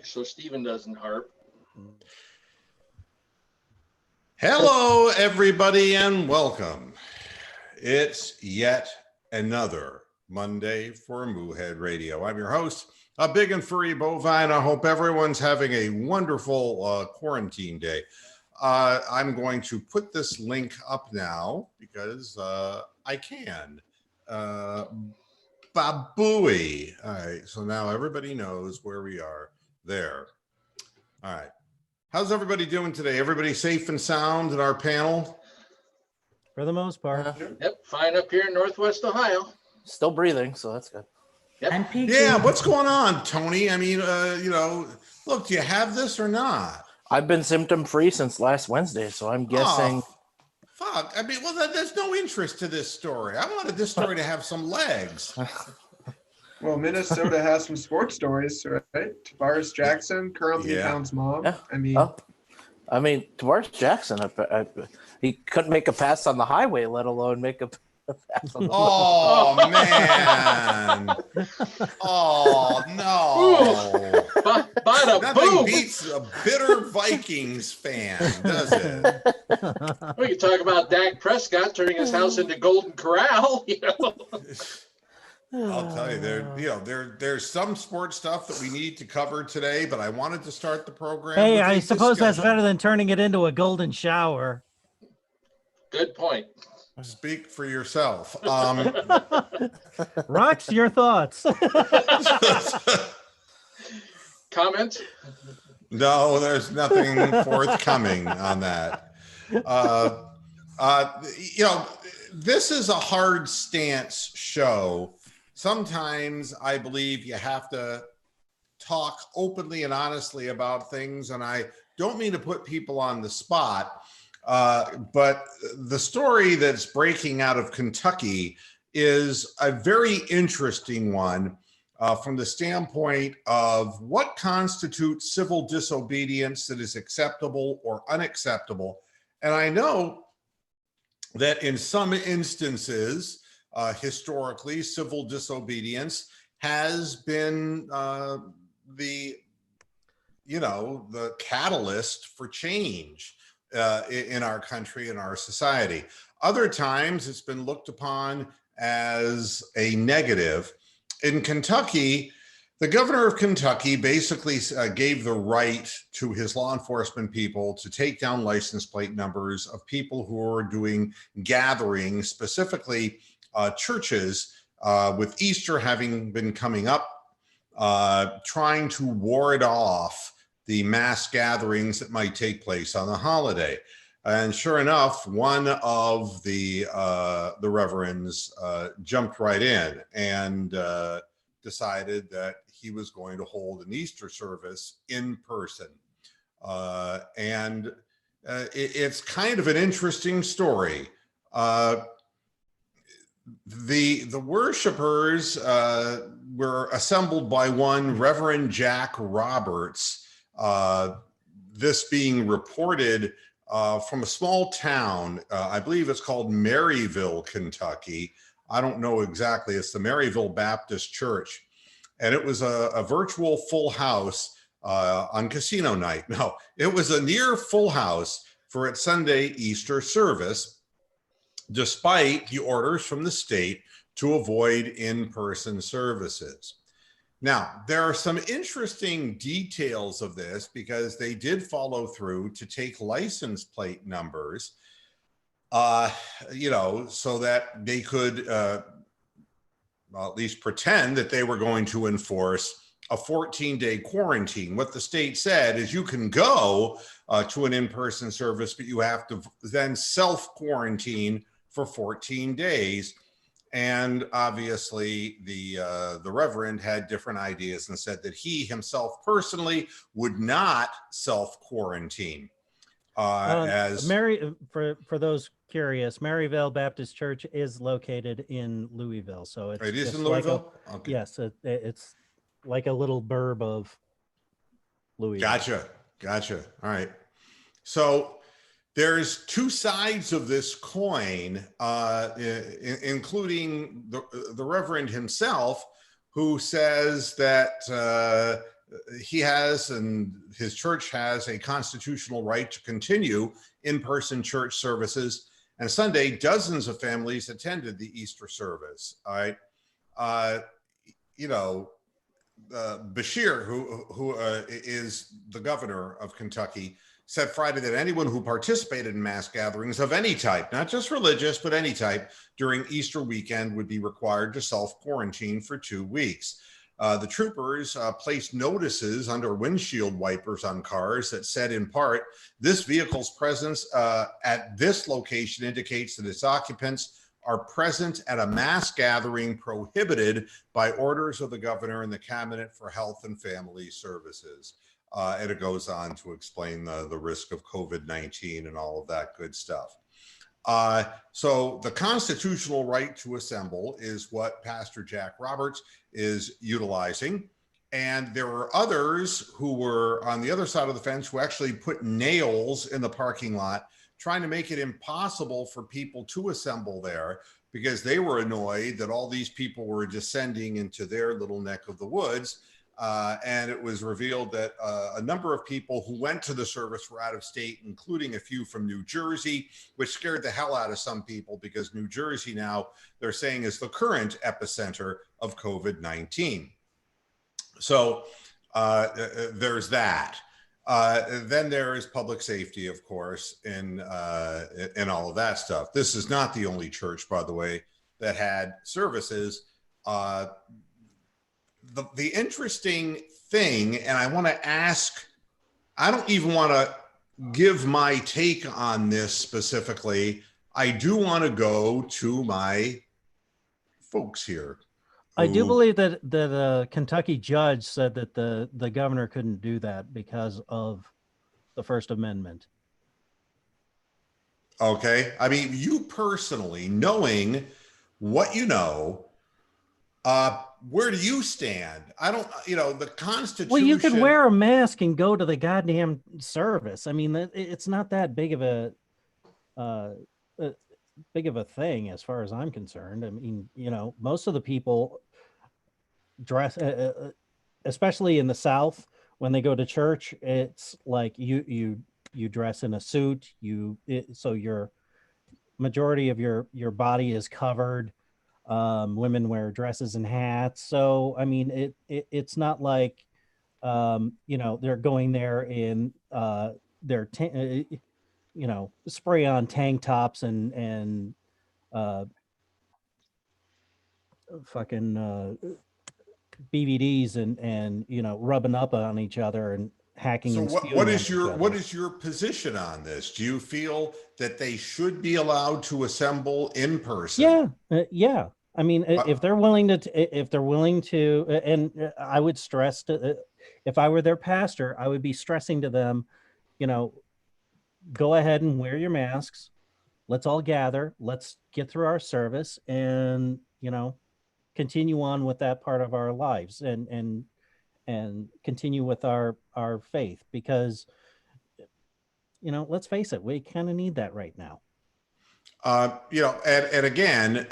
mic so Stephen doesn't harp. Hello, everybody, and welcome. It's yet another Monday for Moohead Radio. I'm your host, a big and furry bovine. I hope everyone's having a wonderful quarantine day. I'm going to put this link up now because I can. Babooey. All right, so now everybody knows where we are there. All right. How's everybody doing today? Everybody safe and sound in our panel? For the most part. Yep, fine up here in Northwest Ohio. Still breathing, so that's good. Yep. I'm peaking. Yeah, what's going on, Tony? I mean, look, do you have this or not? I've been symptom-free since last Wednesday, so I'm guessing... Oh, fuck. I mean, well, there's no interest to this story. I wanted this story to have some legs. Well, Minnesota has some sports stories, right? Tavares Jackson, currently Pound's mom. Yeah. I mean, Tavares Jackson, he couldn't make a pass on the highway, let alone make a pass on the Oh, man. Oh, no. Bada Nothing boom. beats a bitter Vikings fan, does it? We can talk about Dak Prescott turning his house into Golden Corral. I'll tell you, there's some sports stuff that we need to cover today, but I wanted to start the program. Hey, with I a suppose that's discussion. better than turning it into a golden shower. Good point. Speak for yourself. Rox, your thoughts. Comment? No, there's nothing forthcoming on that. This is a hard stance show. Sometimes I believe you have to talk openly and honestly about things, and I don't mean to put people on the spot, but the story that's breaking out of Kentucky is a very interesting one from the standpoint of what constitutes civil disobedience that is acceptable or unacceptable. And I know that in some instances, historically, civil disobedience has been the catalyst for change in our country, in our society. Other times, it's been looked upon as a negative. In Kentucky, the governor of Kentucky basically gave the right to his law enforcement people to take down license plate numbers of people who are doing gatherings, specifically churches, with Easter having been coming up, trying to ward off the mass gatherings that might take place on the holiday. And sure enough, one of the reverends jumped right in and decided that he was going to hold an Easter service in person. It's kind of an interesting story. The worshipers were assembled by one Reverend Jack Roberts, this being reported from a small town, I believe it's called Maryville, Kentucky. I don't know exactly. It's the Maryville Baptist Church. And it was a virtual full house on casino night. No, it was a near full house for its Sunday Easter service, despite the orders from the state to avoid in-person services. Now, there are some interesting details of this because they did follow through to take license plate numbers, so that they could at least pretend that they were going to enforce a 14-day quarantine. What the state said is you can go to an in-person service, but you have to then self-quarantine for 14 days. And obviously the Reverend had different ideas and said that he himself personally would not self-quarantine. For those curious, Maryville Baptist Church is located in Louisville. So it's it is just in Louisville? Okay. Yes, it's like a little burb of Louisville. Gotcha. All right. So there's two sides of this coin, including the Reverend himself, who says that he has and his church has a constitutional right to continue in-person church services. And Sunday, dozens of families attended the Easter service. All right. You know, Bashir, who is the governor of Kentucky, said Friday that anyone who participated in mass gatherings of any type, not just religious, but any type, during Easter weekend would be required to self-quarantine for 2 weeks. The troopers placed notices under windshield wipers on cars that said, in part, this vehicle's presence at this location indicates that its occupants are present at a mass gathering prohibited by orders of the governor and the Cabinet for Health and Family Services. And it goes on to explain the risk of COVID-19 and all of that good stuff. So the constitutional right to assemble is what Pastor Jack Roberts is utilizing. And there were others who were on the other side of the fence who actually put nails in the parking lot, trying to make it impossible for people to assemble there because they were annoyed that all these people were descending into their little neck of the woods. And it was revealed that a number of people who went to the service were out of state, including a few from New Jersey, which scared the hell out of some people because New Jersey now, they're saying, is the current epicenter of COVID-19. So there's that. Then there is public safety, of course, and all of that stuff. This is not the only church, by the way, that had services. The interesting thing, and I want to ask, I don't even want to give my take on this specifically. I do want to go to my folks here. I do believe that a Kentucky judge said that the governor couldn't do that because of the First Amendment. Okay. I mean, you personally, knowing what you know, where do you stand? I don't, the Constitution. Well, you could wear a mask and go to the goddamn service. I mean, it's not that big of a thing as far as I'm concerned. I mean, most of the people dress, especially in the South, when they go to church, it's like you dress in a suit. So your majority of your body is covered. Women wear dresses and hats. So I mean, it's not like they're going there in their spray on tank tops and fucking BVDs and rubbing up on each other and hacking. So and what is your position on this? Do you feel that they should be allowed to assemble in person? Yeah. I mean, if they're willing to, and I would stress to, if I were their pastor, I would be stressing to them, go ahead and wear your masks. Let's all gather. Let's get through our service and, continue on with that part of our lives and continue with our faith, because, let's face it, we kind of need that right now. And again,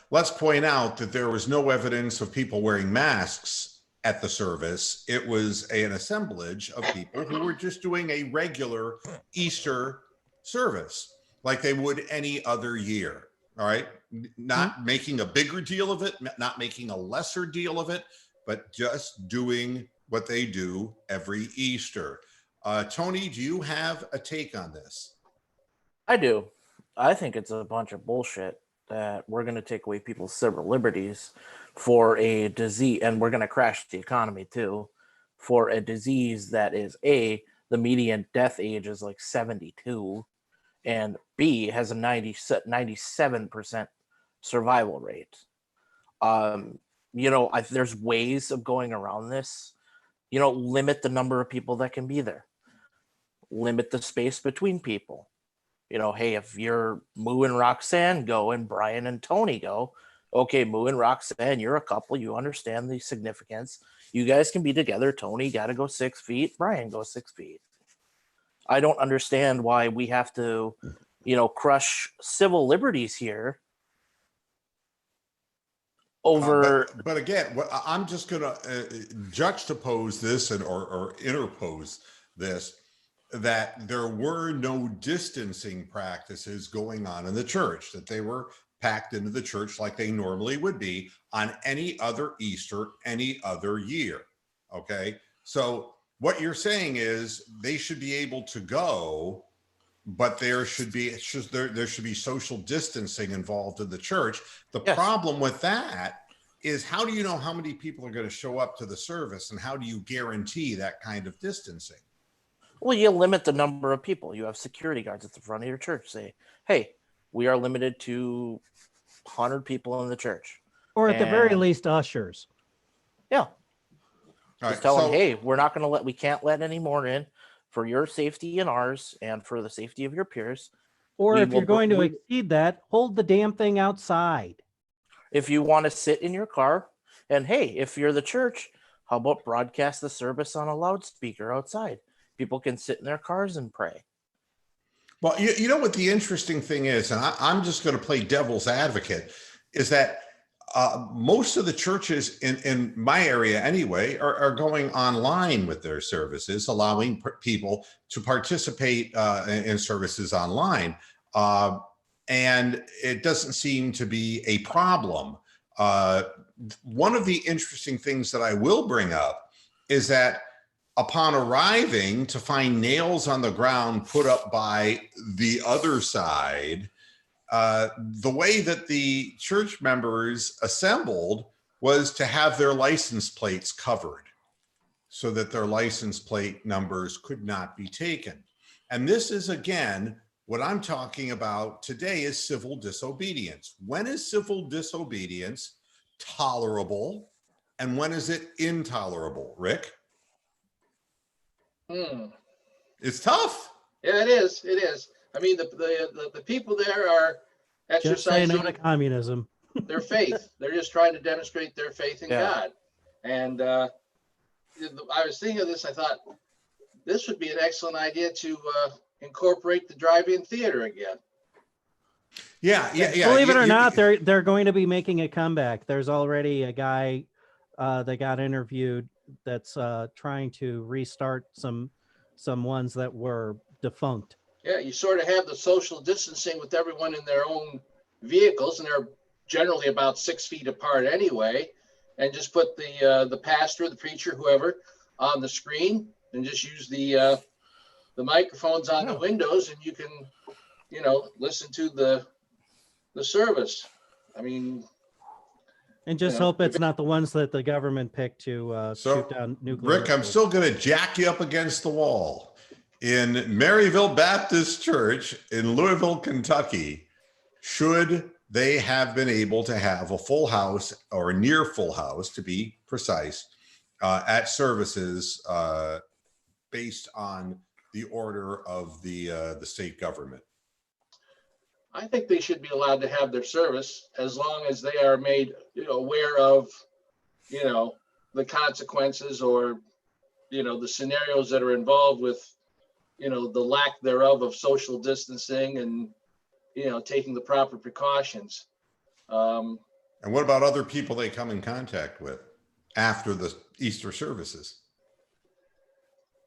let's point out that there was no evidence of people wearing masks at the service. It was an assemblage of people who were just doing a regular Easter service like they would any other year. All right. Not making a bigger deal of it, not making a lesser deal of it, but just doing what they do every Easter. Tony, do you have a take on this? I do. I think it's a bunch of bullshit that we're going to take away people's civil liberties for a disease, and we're going to crash the economy too, for a disease that is the median death age is like 72, and B, has a 97% survival rate. There's ways of going around this. Limit the number of people that can be there. Limit the space between people. Hey, if you're Moo and Roxanne go and Brian and Tony go, okay, Moo and Roxanne, you're a couple. You understand the significance. You guys can be together. Tony got to go 6 feet. Brian goes 6 feet. I don't understand why we have to, crush civil liberties here over. But again, I'm just going to juxtapose this or interpose this, that there were no distancing practices going on in the church, that they were packed into the church like they normally would be on any other Easter, any other year. Okay. So what you're saying is they should be able to go, but there should be social distancing involved in the church. The Yes. problem with that is, how do you know how many people are going to show up to the service, and how do you guarantee that kind of distancing? Well, you limit the number of people. You have security guards at the front of your church say, hey, we are limited to 100 people in the church. Or at the very And- least, ushers. Yeah. All Just right, tell them, so- hey, we can't let any more in for your safety and ours and for the safety of your peers. Or We if you're will- going to we- exceed that, hold the damn thing outside. If you want to sit in your car, and hey, if you're the church, how about broadcast the service on a loudspeaker outside? People can sit in their cars and pray. Well, you know what the interesting thing is, and I'm just going to play devil's advocate, is that most of the churches in my area anyway are going online with their services, allowing people to participate in services online. And it doesn't seem to be a problem. One of the interesting things that I will bring up is that upon arriving to find nails on the ground put up by the other side, the way that the church members assembled was to have their license plates covered so that their license plate numbers could not be taken. And this is, again, what I'm talking about today is civil disobedience. When is civil disobedience tolerable, and when is it intolerable, Rick? It's tough. Yeah, it is. It is. I mean, the people there are Just say no exercising to communism. their faith. They're just trying to demonstrate their faith in Yeah. God. And I was thinking of this. I thought this would be an excellent idea to incorporate the drive-in theater again. Yeah. Believe it or not, they're going to be making a comeback. There's already a guy that got interviewed that's trying to restart some ones that were defunct. Yeah, you sort of have the social distancing with everyone in their own vehicles, and they're generally about 6 feet apart anyway. And just put the pastor, the preacher, whoever, on the screen, and just use the microphones on the windows, and you can, listen to the service. I mean, And just Yeah. hope it's not the ones that the government picked to So, shoot down nuclear. Rick, I'm missiles. still going to jack you up against the wall. In Maryville Baptist Church in Louisville, Kentucky, should they have been able to have a full house, or a near full house to be precise, at services based on the order of the state government? I think they should be allowed to have their service as long as they are made aware of, the consequences, or, the scenarios that are involved with, the lack thereof of social distancing, and, taking the proper precautions. And what about other people they come in contact with after the Easter services?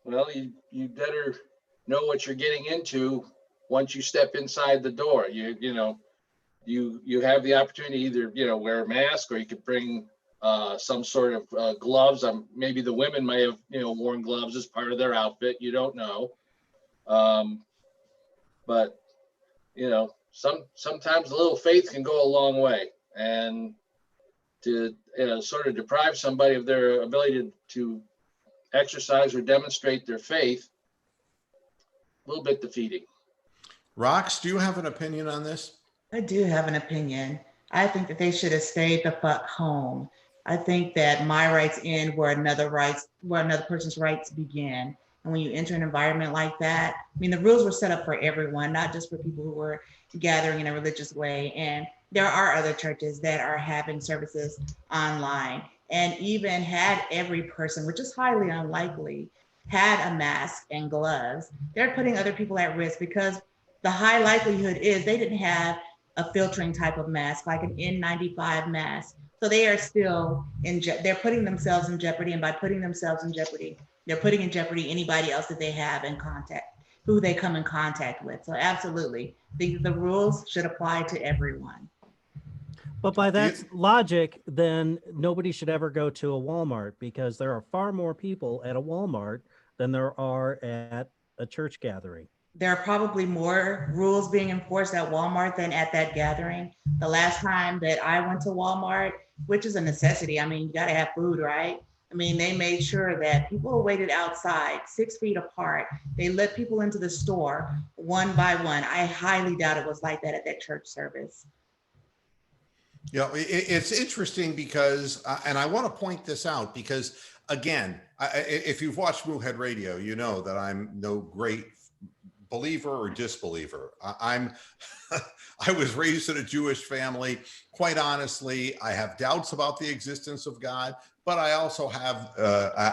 Well, you better know what you're getting into once you step inside the door. You have the opportunity to either wear a mask, or you could bring some sort of gloves. Maybe the women may have worn gloves as part of their outfit. You don't know, but sometimes a little faith can go a long way, and to sort of deprive somebody of their ability to exercise or demonstrate their faith, a little bit defeating. Rox, do you have an opinion on this? I do have an opinion. I think that they should have stayed the fuck home. I think that my rights end where another person's rights begin. And when you enter an environment like that, I mean, the rules were set up for everyone, not just for people who were gathering in a religious way. And there are other churches that are having services online, and even had every person, which is highly unlikely, had a mask and gloves. They're putting other people at risk, because the high likelihood is they didn't have a filtering type of mask, like an N95 mask, So they are still they're putting themselves in jeopardy. And by putting themselves in jeopardy, they're putting in jeopardy anybody else that they have in contact, who they come in contact with. So absolutely, the rules should apply to everyone. But by that logic, then nobody should ever go to a Walmart, because there are far more people at a Walmart than there are at a church gathering. There are probably more rules being enforced at Walmart than at that gathering. The last time that I went to Walmart, which is a necessity, I mean, you got to have food, right? I mean, they made sure that people waited outside 6 feet apart. They let people into the store one by one. I highly doubt it was like that at that church service. You know, it's interesting because, and I want to point this out because, again, if you've watched Moohead Radio, you know that I'm no great believer or disbeliever. I was raised in a Jewish family. Quite honestly, I have doubts about the existence of God, but I also have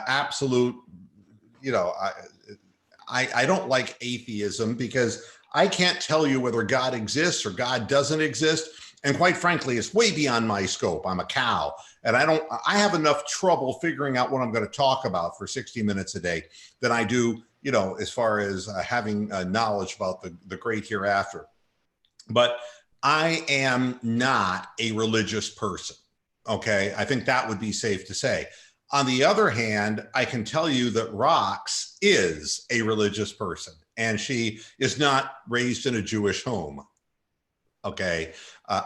absolute, you know, I don't like atheism because I can't tell you whether God exists or God doesn't exist. And quite frankly, it's way beyond my scope. I'm a cow, and I have enough trouble figuring out what I'm going to talk about for 60 minutes a day than I do, you know, as far as having knowledge about the great hereafter. But I am not a religious person. Okay. I think that would be safe to say. On the other hand, I can tell you that Rox is a religious person, and she is not raised in a Jewish home. Okay.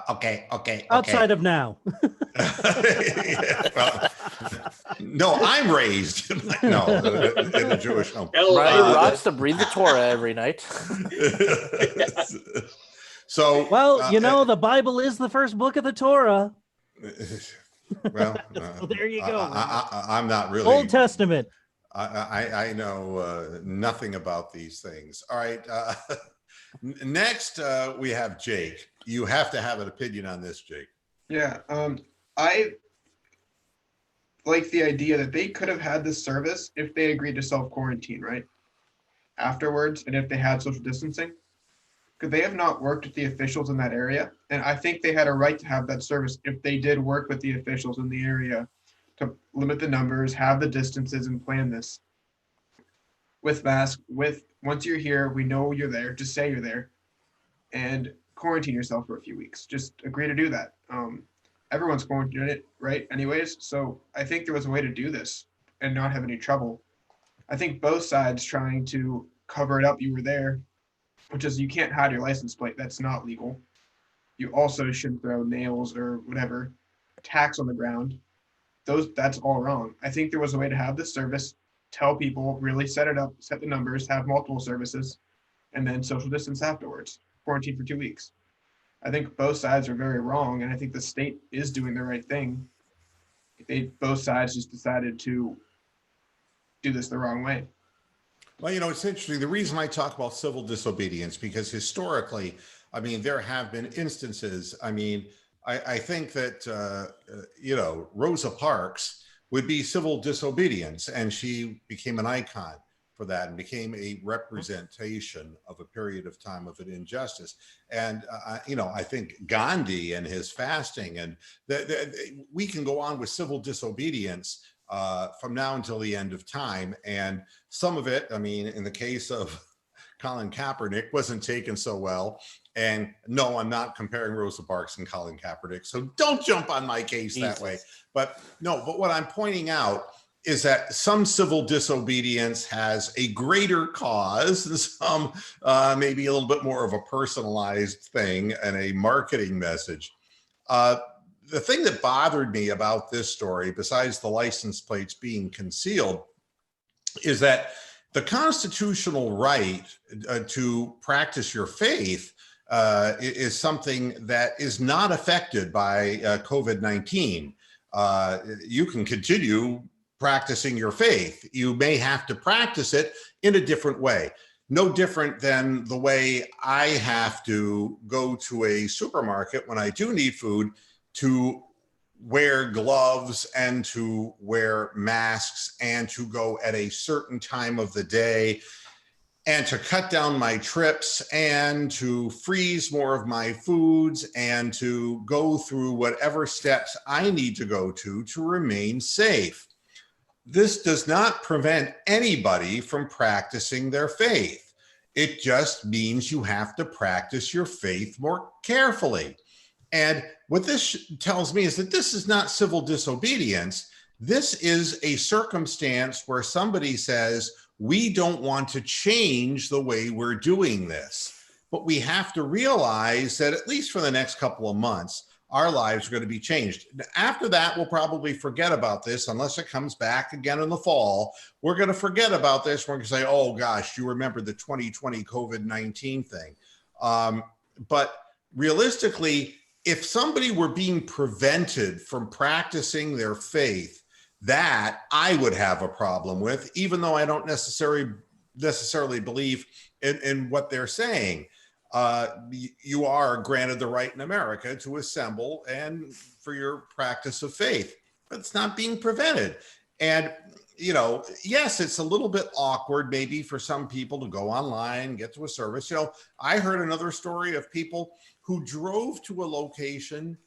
Okay. Outside of now. Yeah, well, no, I'm raised in a Jewish home. Brian Rox to read the Torah every night. So, well, you know, the Bible is the first book of the Torah. Well, so there you go. I'm not really Old Testament. I know nothing about these things. All right. Next, we have Jake. You have to have an opinion on this, Jake. Yeah. I like the idea that they could have had this service if they agreed to self-quarantine, right? Afterwards, and if they had social distancing. Because they have not worked with the officials in that area. And I think they had a right to have that service if they did work with the officials in the area to limit the numbers, have the distances, and plan this. With masks, once you're here, we know you're there, just say you're there, and quarantine yourself for a few weeks. Just agree to do that. Everyone's quarantined it, right? Anyways, so I think there was a way to do this and not have any trouble. I think both sides trying to cover it up, you were there, which is you can't hide your license plate. That's not legal. You also shouldn't throw nails or whatever, tacks on the ground. That's all wrong. I think there was a way to have this service, tell people, really set it up, set the numbers, have multiple services, and then social distance afterwards, quarantine for 2 weeks. I think both sides are very wrong, and I think the state is doing the right thing. Both sides just decided to do this the wrong way. Well, you know, it's interesting. The reason I talk about civil disobedience, because historically, I mean, there have been instances. I mean, I think that, you know, Rosa Parks would be civil disobedience, and she became an icon for that and became a representation of a period of time of an injustice. And, you know, I think Gandhi and his fasting, and we can go on with civil disobedience from now until the end of time. And some of it, I mean, in the case of Colin Kaepernick, wasn't taken so well. And no, I'm not comparing Rosa Parks and Colin Kaepernick, so don't jump on my case that way. But no, but what I'm pointing out is that some civil disobedience has a greater cause, and some maybe a little bit more of a personalized thing and a marketing message. The thing that bothered me about this story, besides the license plates being concealed, is that the constitutional right to practice your faith is something that is not affected by COVID-19. You can continue practicing your faith. You may have to practice it in a different way. No different than the way I have to go to a supermarket when I do need food to wear gloves and to wear masks and to go at a certain time of the day. and to cut down my trips and to freeze more of my foods and to go through whatever steps I need to go to remain safe. This does not prevent anybody from practicing their faith. It just means you have to practice your faith more carefully. And what this tells me is that this is not civil disobedience. This is a circumstance where somebody says, we don't want to change the way we're doing this. But we have to realize that at least for the next couple of months, our lives are going to be changed. After that, we'll probably forget about this unless it comes back again in the fall. We're going to forget about this. We're going to say, oh gosh, you remember the 2020 COVID-19 thing. But realistically, if somebody were being prevented from practicing their faith, that I would have a problem with, even though I don't necessarily believe in what they're saying. You are granted the right in America to assemble and for your practice of faith, but it's not being prevented. And, you know, yes, it's a little bit awkward maybe for some people to go online, get to a service. You know, I heard another story of people who drove to a location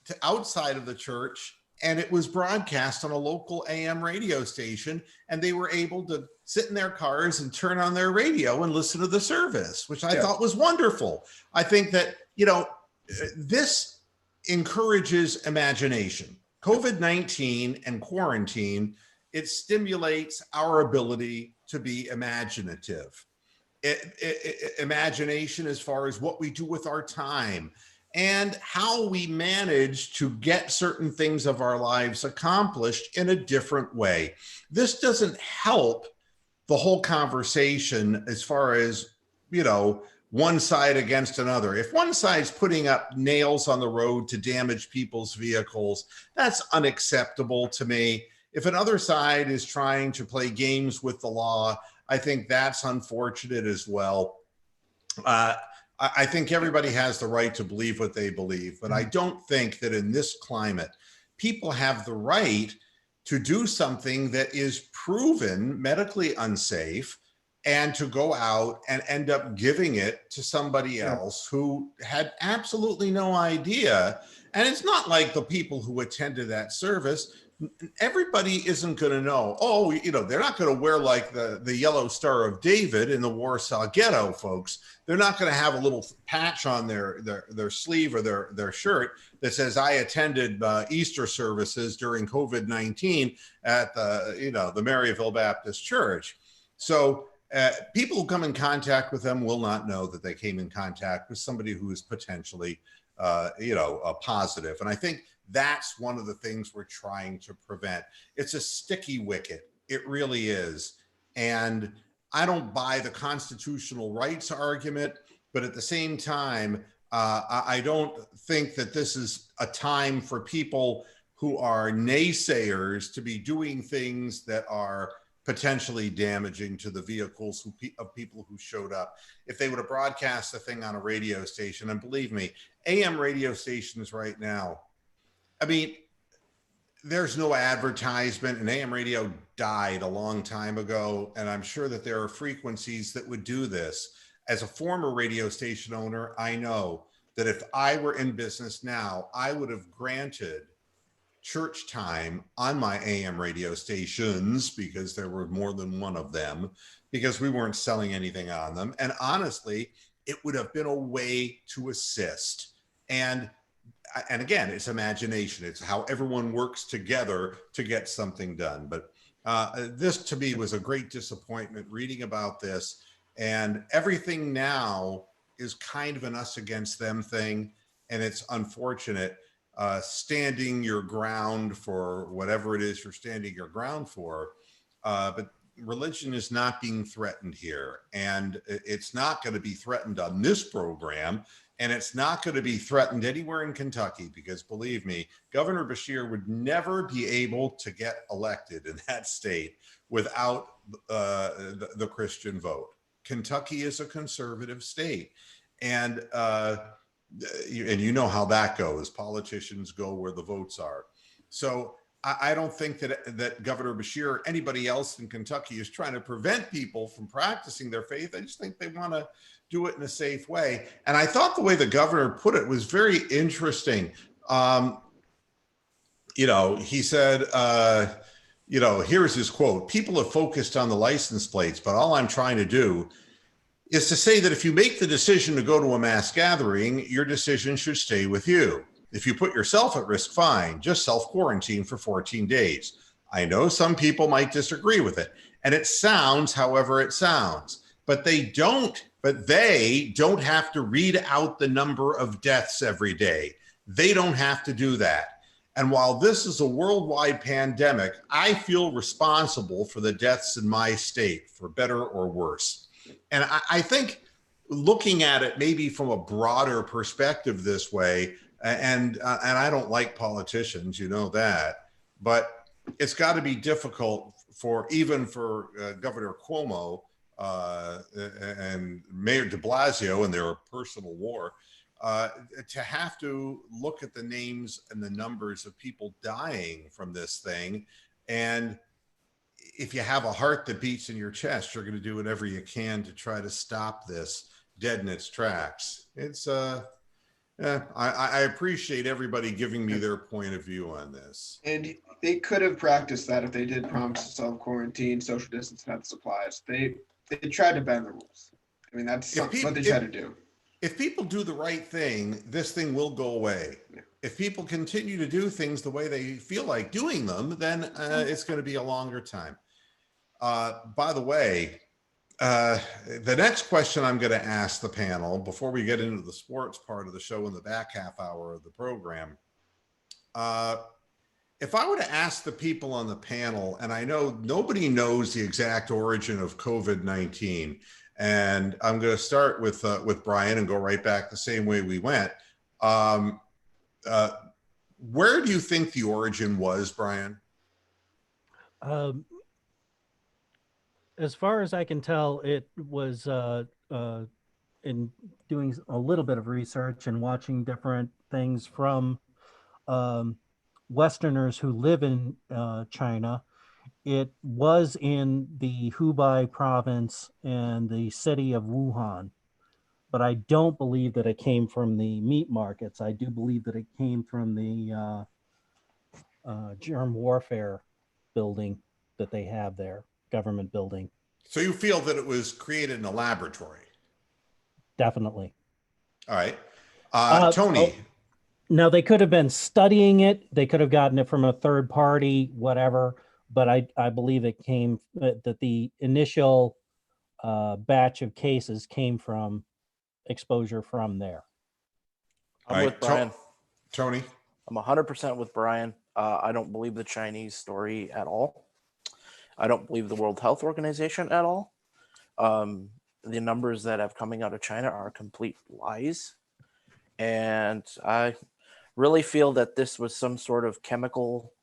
to outside of the church, and it was broadcast on a local AM radio station, and they were able to sit in their cars and turn on their radio and listen to the service, which I thought was wonderful. I think that, you know, this encourages imagination. COVID-19 and quarantine, it stimulates our ability to be imaginative. Imagination as far as what we do with our time and how we manage to get certain things of our lives accomplished in a different way. This doesn't help the whole conversation as far as, you know, one side against another. If one side's putting up nails on the road to damage people's vehicles, that's unacceptable to me. If another side is trying to play games with the law, I think that's unfortunate as well. I think everybody has the right to believe what they believe, but I don't think that in this climate, people have the right to do something that is proven medically unsafe and to go out and end up giving it to somebody else who had absolutely no idea. And it's not like the people who attended that service, everybody isn't going to know, oh, you know, they're not going to wear like the yellow Star of David in the Warsaw Ghetto, folks. They're not going to have a little patch on their sleeve or their shirt that says, I attended Easter services during COVID-19 at the Maryville Baptist Church. So people who come in contact with them will not know that they came in contact with somebody who is potentially, positive. And I think that's one of the things we're trying to prevent. It's a sticky wicket. It really is. And I don't buy the constitutional rights argument, but at the same time, I don't think that this is a time for people who are naysayers to be doing things that are potentially damaging to the vehicles of people who showed up. If they would have broadcast the thing on a radio station, and believe me, AM radio stations right now, I mean, there's no advertisement, and AM radio died a long time ago, and I'm sure that there are frequencies that would do this. As a former radio station owner, I know that if I were in business now, I would have granted church time on my AM radio stations, because there were more than one of them, because we weren't selling anything on them. And honestly, it would have been a way to assist. And again, it's imagination. It's how everyone works together to get something done. But this to me was a great disappointment reading about this. And everything now is kind of an us against them thing. And it's unfortunate. Standing your ground for whatever it is you're standing your ground for. But religion is not being threatened here. And it's not going to be threatened on this program. And it's not going to be threatened anywhere in Kentucky, because believe me, Governor Beshear would never be able to get elected in that state without the Christian vote. Kentucky is a conservative state. And you know how that goes. Politicians go where the votes are. So I don't think that Governor Beshear or anybody else in Kentucky is trying to prevent people from practicing their faith. I just think they want to do it in a safe way. And I thought the way the governor put it was very interesting. He said, here's his quote: "People have focused on the license plates, but all I'm trying to do is to say that if you make the decision to go to a mass gathering, your decision should stay with you. If you put yourself at risk, fine, just self-quarantine for 14 days. I know some people might disagree with it, and it sounds however it sounds, but they don't have to read out the number of deaths every day. They don't have to do that. And while this is a worldwide pandemic, I feel responsible for the deaths in my state, for better or worse." And I think looking at it maybe from a broader perspective this way, and I don't like politicians, you know that, but it's got to be difficult for Governor Cuomo and Mayor de Blasio in their personal war to have to look at the names and the numbers of people dying from this thing. And if you have a heart that beats in your chest, you're going to do whatever you can to try to stop this dead in its tracks. It's I appreciate everybody giving me their point of view on this. And they could have practiced that if they did promise to self-quarantine, social distance, and have the supplies. They tried to bend the rules. I mean, that's what they try to do. If people do the right thing, this thing will go away. Yeah. If people continue to do things the way they feel like doing them, then it's going to be a longer time. By the way, the next question I'm going to ask the panel before we get into the sports part of the show in the back half hour of the program, if I were to ask the people on the panel, and I know nobody knows the exact origin of COVID-19, and I'm going to start with Brian and go right back the same way we went. Where do you think the origin was, Brian? As far as I can tell, it was in doing a little bit of research and watching different things from Westerners who live in China. It was in the Hubei province and the city of Wuhan, but I don't believe that it came from the meat markets. I do believe that it came from the germ warfare building that they have there, government building. So you feel that it was created in a laboratory? Definitely. All right. Tony. Now, they could have been studying it. They could have gotten it from a third party, whatever. But I believe it came that the initial batch of cases came from exposure from there. I'm with Brian. Tony? I'm 100% with Brian. I don't believe the Chinese story at all. I don't believe the World Health Organization at all. The numbers that have coming out of China are complete lies. And I really feel that this was some sort of chemical,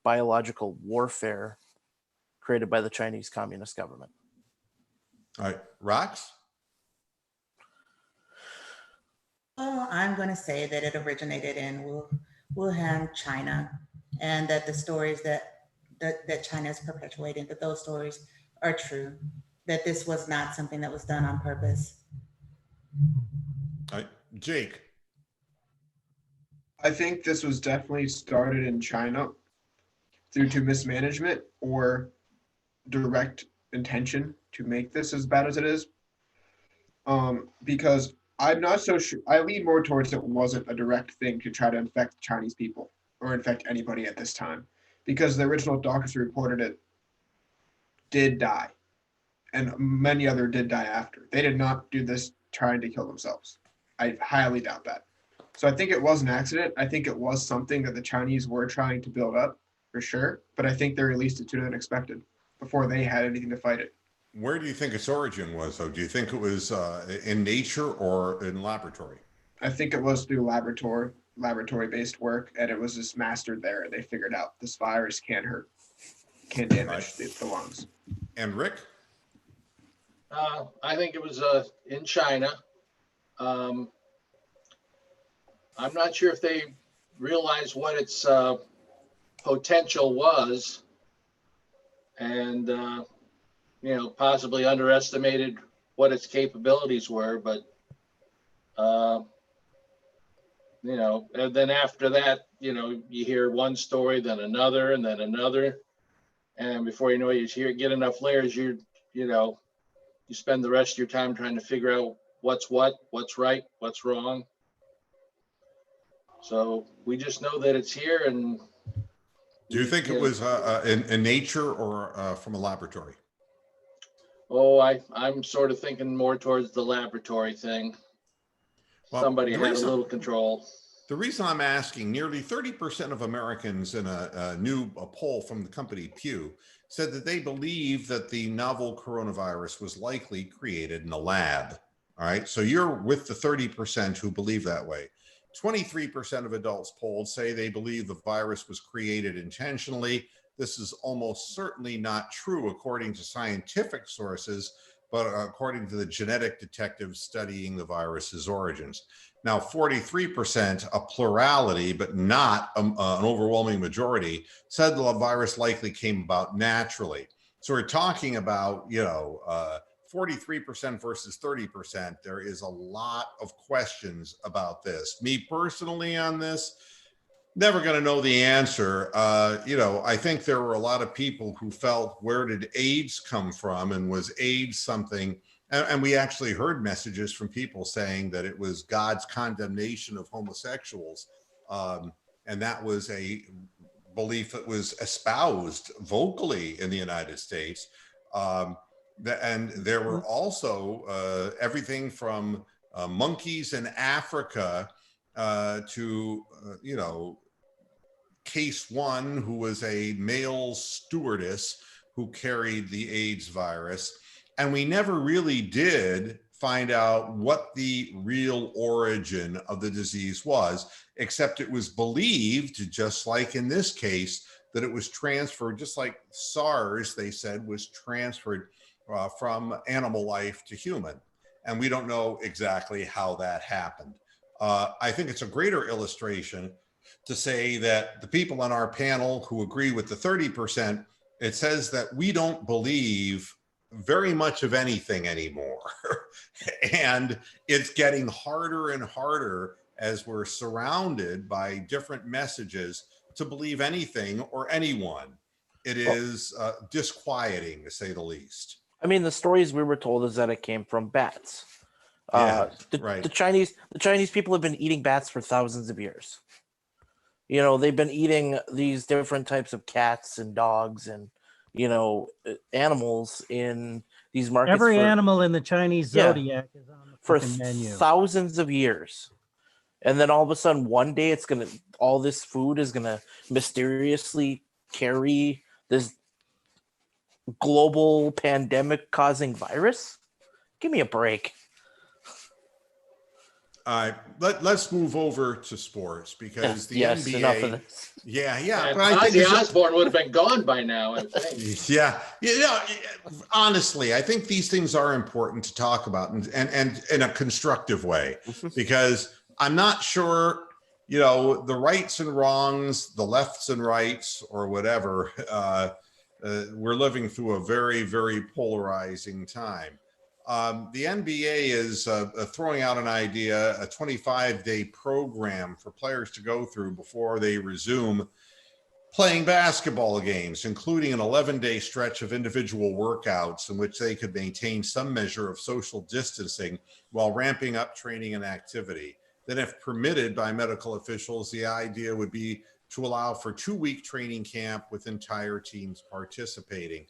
biological warfare created by the Chinese Communist government. All right. Rox? Well, I'm going to say that it originated in Wuhan, China, and that the stories that China is perpetuating, that those stories are true, that this was not something that was done on purpose. All right. Jake? I think this was definitely started in China due to mismanagement or direct intention to make this as bad as it is. Because I'm not so sure, I lean more towards it wasn't a direct thing to try to infect Chinese people or infect anybody at this time, because the original doctors who reported it did die, and many other did die after. They did not do this trying to kill themselves. I highly doubt that. So I think it was an accident. I think it was something that the Chinese were trying to build up for sure, but I think they released it sooner than expected before they had anything to fight it. Where do you think its origin was, though? Do you think it was in nature or in laboratory? I think it was through laboratory-based work, and it was just mastered there. And they figured out this virus can't damage the lungs. And Rick? I think it was in China. I'm not sure if they realized what its potential was, and possibly underestimated what its capabilities were. But and then after that, you hear one story, then another, and then another, and before you know it, get enough layers, you spend the rest of your time trying to figure out what's right, what's wrong. So we just know that it's here. And do you think it was in nature or from a laboratory? Oh, I'm sort of thinking more towards the laboratory thing. Well, Somebody had a little control. The reason I'm asking, nearly 30% of Americans in a poll from the company Pew said that they believe that the novel coronavirus was likely created in a lab. All right. So you're with the 30% who believe that way. 23% of adults polled say they believe the virus was created intentionally. This is almost certainly not true according to scientific sources, but according to the genetic detectives studying the virus's origins. Now, 43%, a plurality, but not an overwhelming majority, said the virus likely came about naturally. So we're talking about, 43% versus 30%. There is a lot of questions about this. Me personally on this, never going to know the answer. I think there were a lot of people who felt, where did AIDS come from? And was AIDS something? And we actually heard messages from people saying that it was God's condemnation of homosexuals. And that was a belief that was espoused vocally in the United States. And there were also everything from monkeys in Africa to, case one, who was a male stewardess who carried the AIDS virus. And we never really did find out what the real origin of the disease was, except it was believed, just like in this case, that it was transferred, just like SARS, they said, was transferred from animal life to human. And we don't know exactly how that happened. I think it's a greater illustration to say that the people on our panel who agree with the 30%, it says that we don't believe very much of anything anymore. And it's getting harder and harder as we're surrounded by different messages to believe anything or anyone. It is disquieting, to say the least. I mean, the stories we were told is that it came from bats. Yeah, right. The Chinese people have been eating bats for thousands of years. They've been eating these different types of cats and dogs and animals in these markets. Every animal in the Chinese zodiac is on the for menu. Thousands of years. And then all of a sudden, one day, all this food is gonna mysteriously carry this global pandemic-causing virus. Give me a break. Let's move over to sports because the NBA. Enough of this. Yeah. Ozzy Osbourne would have been gone by now, I think. Yeah. Honestly, I think these things are important to talk about and in a constructive way, because I'm not sure, the rights and wrongs, the lefts and rights, or whatever. We're living through a very, very polarizing time. The NBA is throwing out an idea, a 25-day program for players to go through before they resume playing basketball games, including an 11-day stretch of individual workouts in which they could maintain some measure of social distancing while ramping up training and activity. Then, if permitted by medical officials, the idea would be to allow for 2-week training camp with entire teams participating.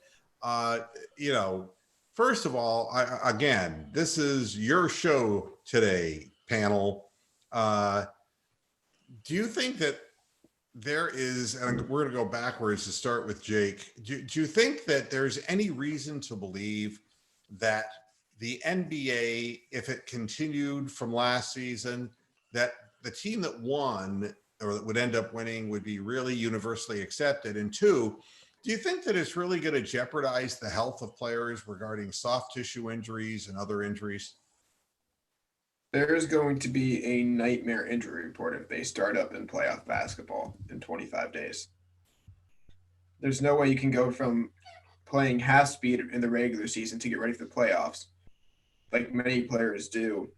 First of all, again, this is your show today, panel. Do you think that there is, and we're going to go backwards to start with Jake, do you think that there's any reason to believe that the NBA, if it continued from last season, that the team that won or that would end up winning would be really universally accepted? And two, do you think that it's really going to jeopardize the health of players regarding soft tissue injuries and other injuries? There's going to be a nightmare injury report if they start up in playoff basketball in 25 days. There's no way you can go from playing half speed in the regular season to get ready for the playoffs, like many players do,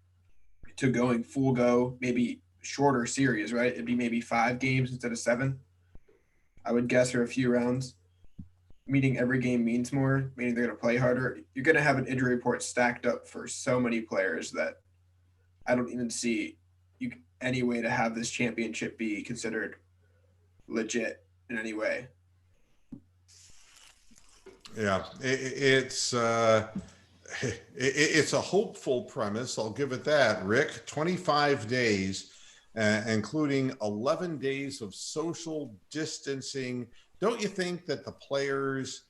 to going full go, maybe shorter series, right? It'd be maybe 5 games instead of 7, I would guess, or a few rounds. Meaning every game means more, meaning they're going to play harder. You're going to have an injury report stacked up for so many players that I don't even see any way to have this championship be considered legit in any way. Yeah, it's a hopeful premise. I'll give it that, Rick. 25 days, including 11 days of social distancing. Don't you think that the players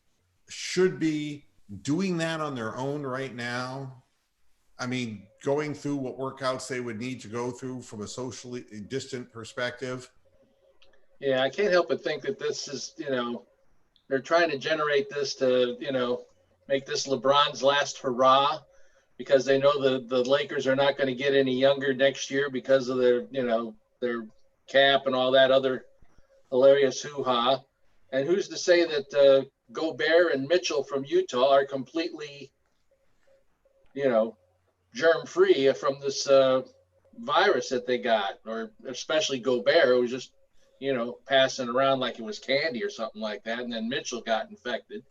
should be doing that on their own right now? I mean, going through what workouts they would need to go through from a socially distant perspective. Yeah, I can't help but think that this is, they're trying to generate this to, make this LeBron's last hurrah, because they know the Lakers are not going to get any younger next year because of their cap and all that other hilarious hoo-ha. And who's to say that Gobert and Mitchell from Utah are completely, germ-free from this virus that they got, or especially Gobert, who was just, passing around like it was candy or something like that. And then Mitchell got infected.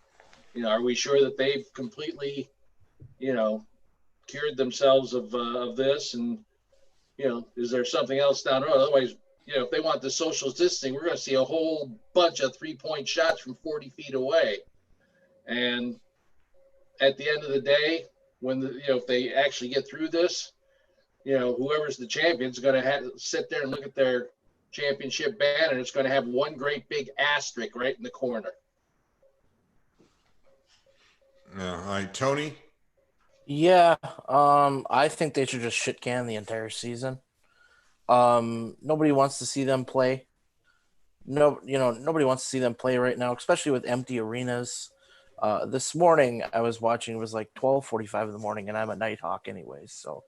Are we sure that they've completely, cured themselves of this? And, is there something else down the road? Otherwise, if they want the social distancing, we're going to see a whole bunch of 3-point shots from 40 feet away. And at the end of the day, when if they actually get through this, whoever's the champion is going to sit there and look at their championship banner, and it's going to have one great big asterisk right in the corner. Yeah, all right, Tony. Yeah, I think they should just shit can the entire season. Nobody wants to see them play. Nobody wants to see them play right now, especially with empty arenas. This morning I was watching, it was like 12:45 in the morning, and I'm a Nighthawk anyways. So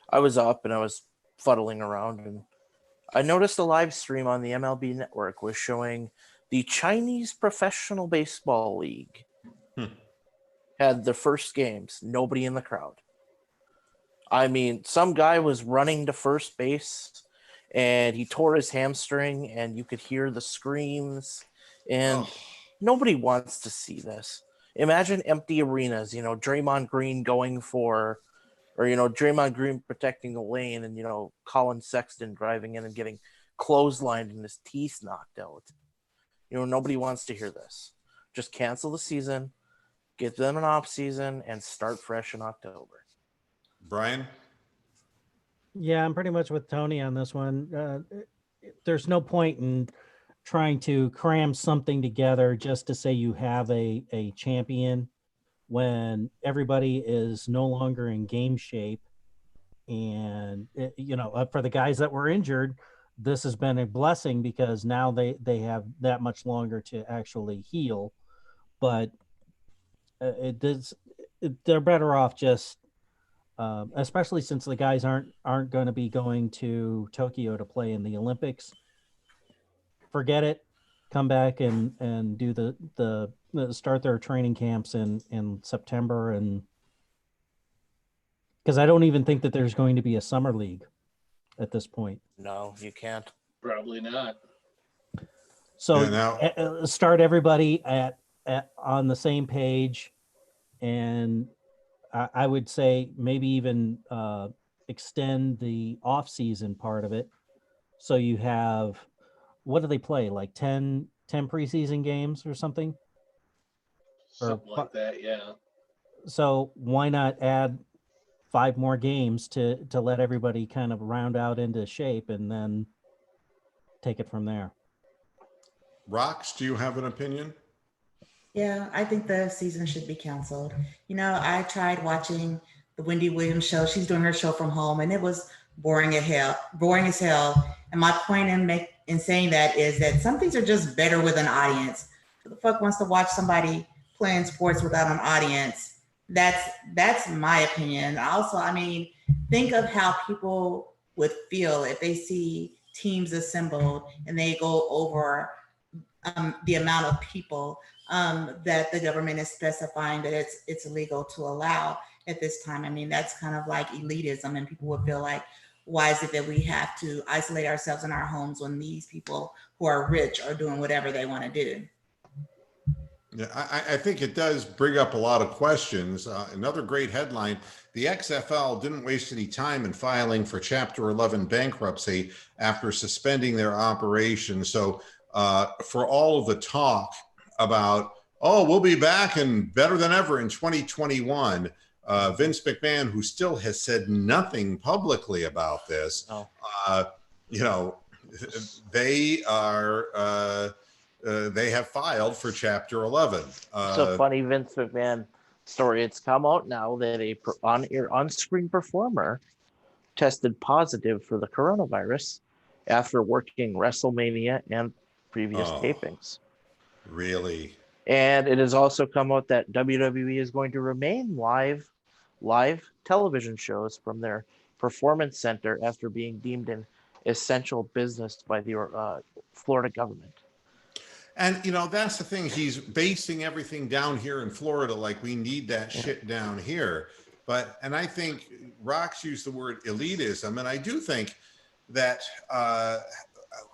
I was up and I was fuddling around, and I noticed a live stream on the MLB network was showing the Chinese Professional Baseball League had their first games, nobody in the crowd. I mean, some guy was running to first base and he tore his hamstring, and you could hear the screams, and nobody wants to see this. Imagine empty arenas, Draymond Green going for, or, Draymond Green protecting the lane, and, Colin Sexton driving in and getting clotheslined and his teeth knocked out. Nobody wants to hear this. Just cancel the season, get them an off season, and start fresh in October. Brian? Yeah, I'm pretty much with Tony on this one. There's no point in trying to cram something together just to say you have a champion when everybody is no longer in game shape. And, for the guys that were injured, this has been a blessing because now they have that much longer to actually heal. But they're better off just, especially since the guys aren't going to be going to Tokyo to play in the Olympics. Forget it. Come back and do the start their training camps in September, and because I don't even think that there's going to be a summer league at this point. No, you can't. Probably not. So start everybody at on the same page, and I would say maybe even extend the off-season part of it. So you have, what do they play? Like 10 preseason games or something? Something like that, yeah. So why not add 5 more games to let everybody kind of round out into shape, and then take it from there. Rox, do you have an opinion? Yeah, I think the season should be canceled. I tried watching the Wendy Williams show. She's doing her show from home, and it was boring as hell. And my point in saying that is that some things are just better with an audience. Who the fuck wants to watch somebody playing sports without an audience? That's my opinion. Also, think of how people would feel if they see teams assembled and they go over the amount of people that the government is specifying that it's illegal to allow at this time. I mean, that's kind of like elitism, and people would feel like, why is it that we have to isolate ourselves in our homes when these people who are rich are doing whatever they want to do? Yeah, I think it does bring up a lot of questions. Another great headline: the XFL didn't waste any time in filing for Chapter 11 bankruptcy after suspending their operation. So for all of the talk about, oh, we'll be back and better than ever in 2021, Vince McMahon, who still has said nothing publicly about this, you know, they are... they have filed for Chapter 11. It's a funny Vince McMahon story. It's come out now that a on-screen performer tested positive for the coronavirus after working WrestleMania and previous tapings. Really? And it has also come out that WWE is going to remain live television shows from their performance center after being deemed an essential business by the Florida government. And, you know, that's the thing. He's basing everything down here in Florida, like we need that shit down here. But, and I think Rox used the word elitism. And I do think that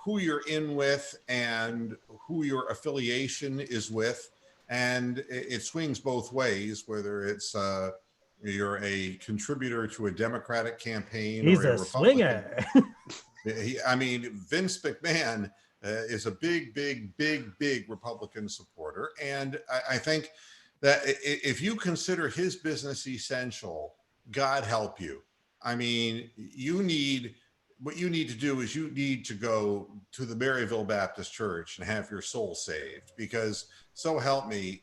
who you're in with and who your affiliation is with, and it swings both ways, whether it's you're a contributor to a Democratic campaign He's or a a Republican. swinger. I mean, Vince McMahon is a big Republican supporter. And I think that if you consider his business essential, God help you. I mean, what you need to do is you need to go to the Maryville Baptist Church and have your soul saved, because so help me,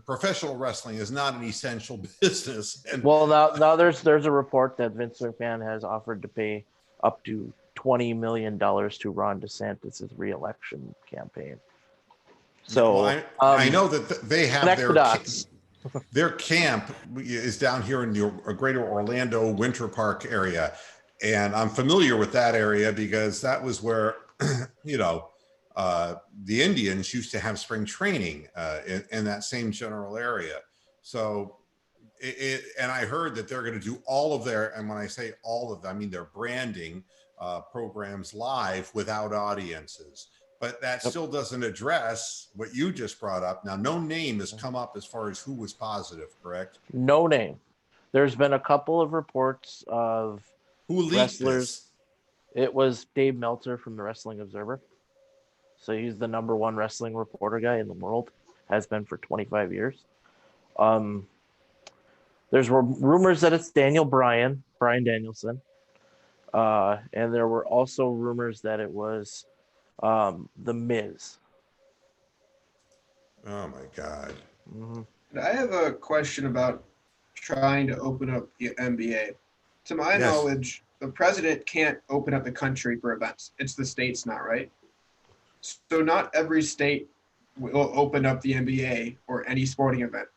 professional wrestling is not an essential business. And well, now there's a report that Vince McMahon has offered to pay up to $20 million to Ron DeSantis' re-election campaign. So well, I know that they have their camp is down here in the greater Orlando Winter Park area. And I'm familiar with that area because that was where, you know, the Indians used to have spring training in that same general area. So and I heard that they're going to do all of their, and when I say all of them, I mean their branding programs live without audiences. But that still doesn't address what you just brought up. Now, no name has come up as far as who was positive, correct? No name. There's been a couple of reports of who leaked wrestlers. This? It was Dave Meltzer from the Wrestling Observer. So he's the #1 wrestling reporter guy in the world, has been for 25 years. There's rumors that it's Brian Danielson. And there were also rumors that it was The Miz. Oh my God. Mm-hmm. I have a question about trying to open up the NBA. To my knowledge, the president can't open up the country for events. It's the states now, right? So not every state will open up the NBA or any sporting event.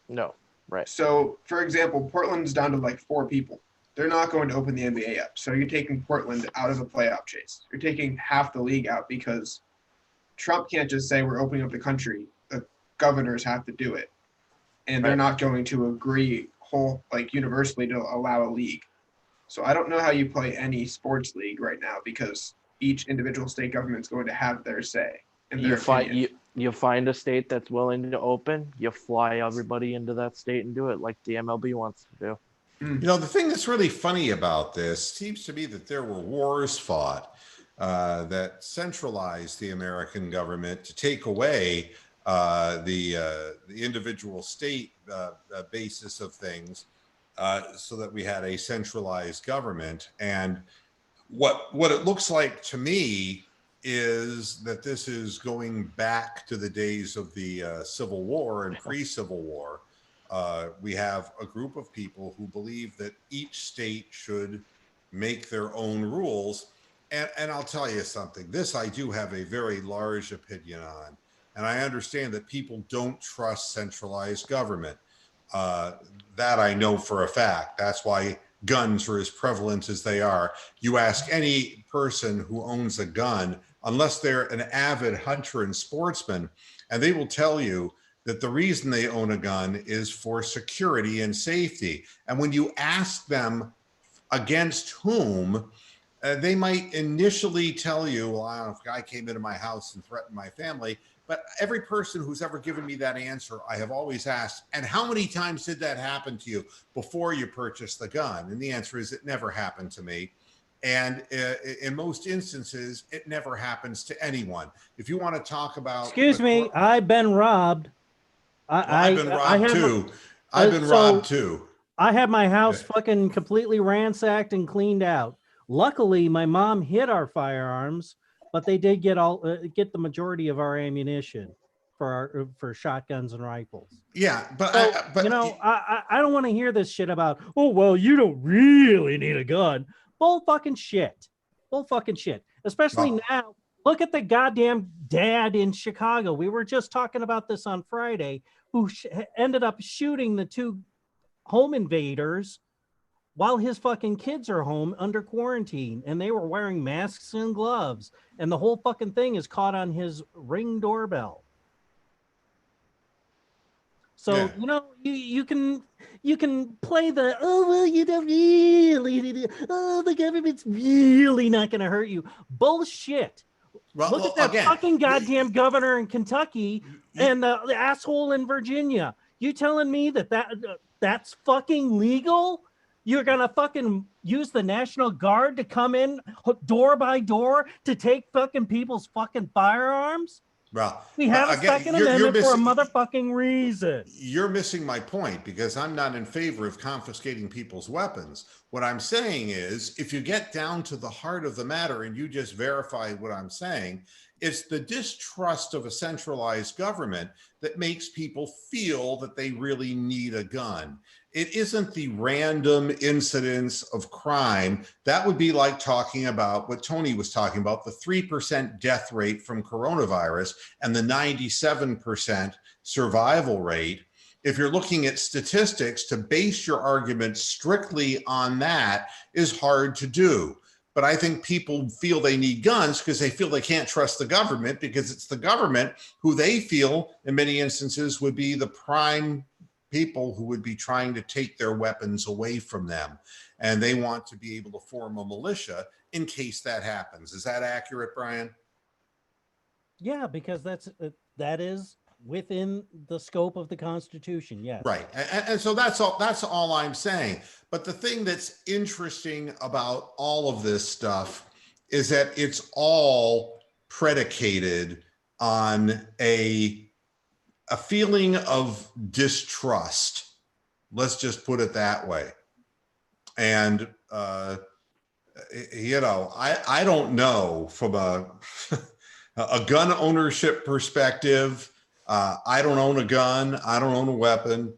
No, right. So, for example, Portland's down to like 4 people. They're not going to open the NBA up. So you're taking Portland out of the playoff chase. You're taking half the league out because Trump can't just say we're opening up the country. The governors have to do it. And they're not going to agree universally to allow a league. So I don't know how you play any sports league right now because each individual state government's going to have their say. You find a state that's willing to open, you fly everybody into that state and do it like the MLB wants to do. You know, the thing that's really funny about this seems to be that there were wars fought that centralized the American government to take away the individual state basis of things so that we had a centralized government. And what it looks like to me is that this is going back to the days of the Civil War and pre-Civil War. We have a group of people who believe that each state should make their own rules. And I'll tell you something, this I do have a very large opinion on. And I understand that people don't trust centralized government. That I know for a fact. That's why guns are as prevalent as they are. You ask any person who owns a gun, unless they're an avid hunter and sportsman, and they will tell you that the reason they own a gun is for security and safety. And when you ask them against whom, they might initially tell you, well, I don't know, if a guy came into my house and threatened my family. But every person who's ever given me that answer, I have always asked, and how many times did that happen to you before you purchased the gun? And the answer is it never happened to me. And in most instances, it never happens to anyone. If you want to talk about... Excuse me, I've been robbed. I've been robbed too. I've been robbed too. I had my house fucking completely ransacked and cleaned out. Luckily, my mom hid our firearms, but they did get the majority of our ammunition for shotguns and rifles. Yeah, but So, I don't want to hear this shit about, oh well, you don't really need a gun. Bull fucking shit. Bull fucking shit. Especially now. Look at the goddamn dad in Chicago. We were just talking about this on Friday, who ended up shooting the 2 home invaders while his fucking kids are home under quarantine, and they were wearing masks and gloves, and the whole fucking thing is caught on his Ring doorbell. So, you can play the, oh, well, you don't really, oh, the government's really not going to hurt you. Bullshit. Well, Look at that fucking goddamn governor in Kentucky and the asshole in Virginia. You telling me that's fucking legal? You're going to fucking use the National Guard to come in door by door to take fucking people's fucking firearms? Well, we have a Second Amendment for a motherfucking reason. You're missing my point, because I'm not in favor of confiscating people's weapons. What I'm saying is, if you get down to the heart of the matter and you just verify what I'm saying, it's the distrust of a centralized government that makes people feel that they really need a gun. It isn't the random incidents of crime. That would be like talking about what Tony was talking about, the 3% death rate from coronavirus and the 97% survival rate. If you're looking at statistics, to base your argument strictly on that is hard to do. But I think people feel they need guns because they feel they can't trust the government, because it's the government who they feel in many instances would be the prime people who would be trying to take their weapons away from them. And they want to be able to form a militia in case that happens. Is that accurate, Brian? Yeah, because that is within the scope of the Constitution. Yes. Right. And so that's all I'm saying. But the thing that's interesting about all of this stuff is that it's all predicated on a feeling of distrust. Let's just put it that way. And, I don't know, from a gun ownership perspective, I don't own a gun. I don't own a weapon.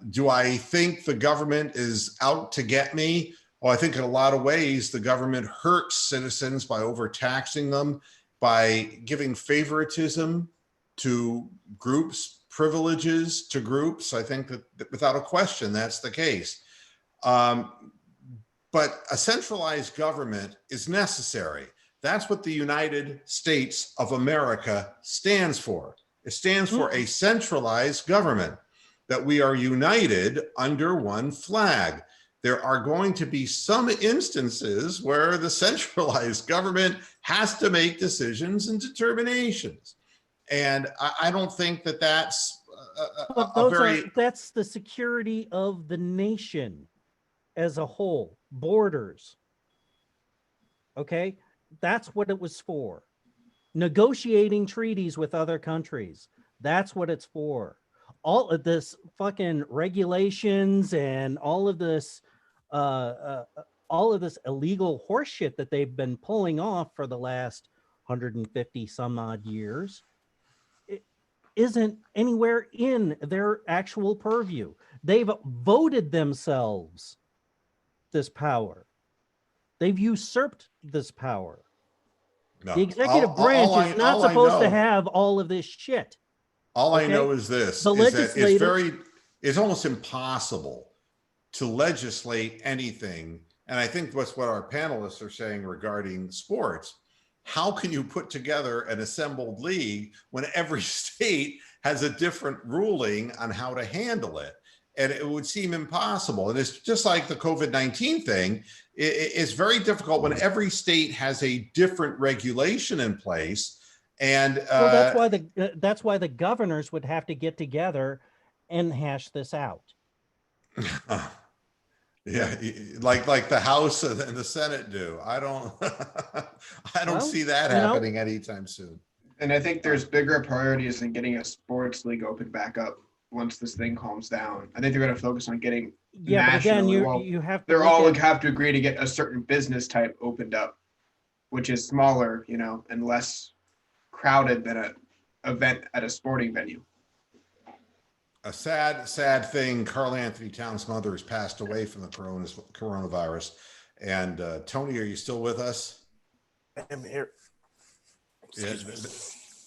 Do I think the government is out to get me? Well, I think in a lot of ways, the government hurts citizens by overtaxing them, by giving favoritism to groups, privileges to groups. I think that without a question, that's the case. But a centralized government is necessary. That's what the United States of America stands for. It stands for a centralized government, that we are united under one flag. There are going to be some instances where the centralized government has to make decisions and determinations. And I don't think that that's that's the security of the nation as a whole, borders. Okay, that's what it was for. Negotiating treaties with other countries. That's what it's for. All of this fucking regulations and all of this illegal horseshit that they've been pulling off for the last 150 some odd years, it isn't anywhere in their actual purview. They've voted themselves this power. They've usurped this power. No. The executive branch is not supposed to have all of this shit. All I know is this, the legislature, it's almost impossible to legislate anything. And I think that's what our panelists are saying regarding sports. how can you put together an assembled league when every state has a different ruling on how to handle it? And it would seem impossible. And it's just like the COVID-19 thing. It's very difficult when every state has a different regulation in place. And Well, that's why the governors would have to get together and hash this out. yeah, like the House and the Senate do. I don't Well, see that you know- happening anytime soon. And I think there's bigger priorities than getting a sports league open back up once this thing calms down. I think they're going to focus on getting Yeah, but again, nationally, well, you have to they're look all at- have to agree to get a certain business type opened up, which is smaller, and less crowded than an event at a sporting venue. A sad thing. Carl Anthony Towns' mother has passed away from the coronavirus. And Tony, are you still with us? I'm here. Yeah,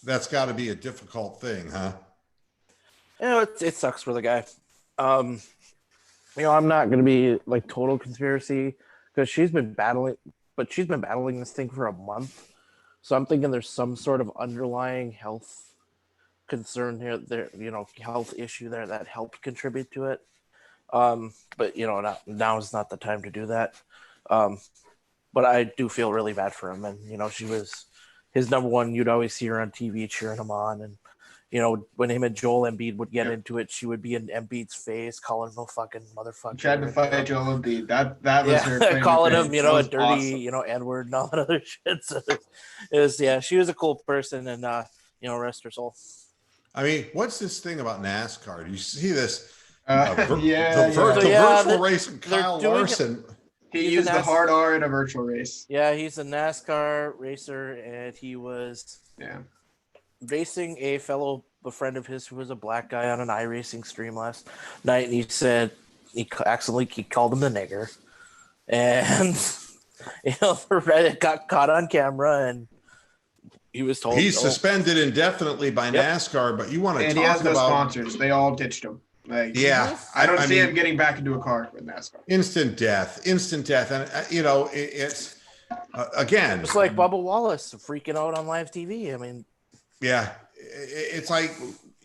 that's got to be a difficult thing, huh? It sucks for the guy. I'm not going to be like total conspiracy because she's been battling this thing for a month. So I'm thinking there's some sort of underlying health concern here, health issue there that helped contribute to it. But now is not the time to do that. But I do feel really bad for him. And, she was his number one. You'd always see her on TV cheering him on. And, when him and Joel Embiid would get into it, she would be in Embiid's face, calling him a fucking motherfucker. Tried to fight Joel Embiid. That was her claim to calling fame. him, That a was dirty, awesome. N-word and all that other shit. So she was a cool person, and rest her soul. I mean, what's this thing about NASCAR? Do you see this? Yeah, the virtual race and Kyle Larson. He He's used a the hard R in a virtual race. Yeah, he's a NASCAR racer, and he was racing a friend of his who was a black guy on an iRacing stream last night, and he said he called him the nigger, and it got caught on camera, and he was told He's suspended indefinitely by NASCAR. But you want to talk he has no about sponsors? They all ditched him. Like, yeah, I don't see him getting back into a car with NASCAR. Instant death, and it's again, it's like Bubba Wallace freaking out on live TV. I mean, yeah, it's like